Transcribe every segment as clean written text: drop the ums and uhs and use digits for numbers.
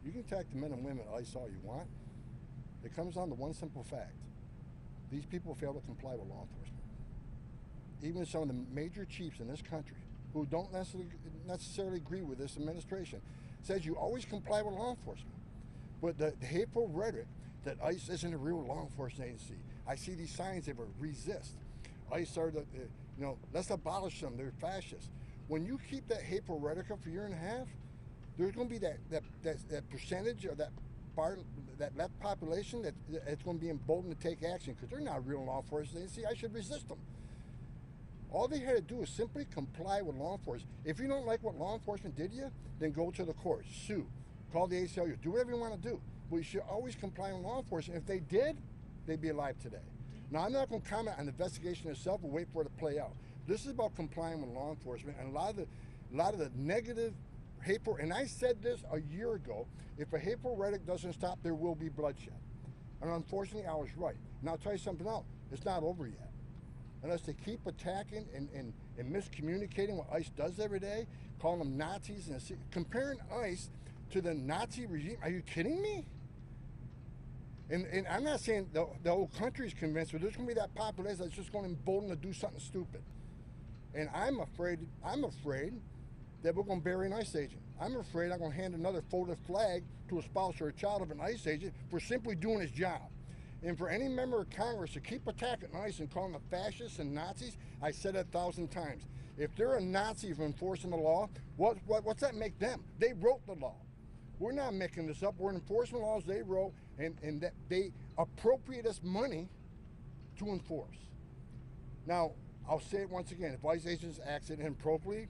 You can attack the men and women at ICE all you want. It comes down to one simple fact. These people fail to comply with law enforcement. Even some of the major chiefs in this country who don't necessarily agree with this administration says you always comply with law enforcement. But the hateful rhetoric that ICE isn't a real law enforcement agency. I see these signs that were resist. ICE are let's abolish them. They're fascists. When you keep that hateful rhetoric up for a year and a half, there's going to be that percentage of that part, that left population that it's going to be emboldened to take action because they're not a real law enforcement agency. I should resist them. All they had to do is simply comply with law enforcement. If you don't like what law enforcement did to you, then go to the courts, sue, call the ACLU, do whatever you want to do. But you should always comply with law enforcement. If they did, they'd be alive today. Now, I'm not going to comment on the investigation itself. We'll wait for it to play out. This is about complying with law enforcement, and a lot of the negative, hateful. And I said this a year ago. If a hateful rhetoric doesn't stop, there will be bloodshed. And unfortunately, I was right. And I'll tell you something else. It's not over yet. Unless they keep attacking and miscommunicating what ICE does every day, calling them Nazis and comparing ICE to the Nazi regime. Are you kidding me? And I'm not saying the whole country's convinced, but there's going to be that population that's just going to embolden to do something stupid. And I'm afraid that we're going to bury an ICE agent. I'm afraid I'm going to hand another folded flag to a spouse or a child of an ICE agent for simply doing his job. And for any member of Congress to keep attacking ICE and calling them fascists and Nazis, I said it 1,000 times. If they're a Nazi for enforcing the law, what's that make them? They wrote the law. We're not making this up. We're enforcing the laws they wrote, and that they appropriate us money to enforce. Now, I'll say it once again. If ICE agents acted improperly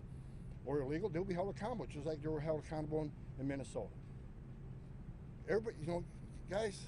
or illegal, they'll be held accountable, just like they were held accountable in Minnesota. Everybody, guys,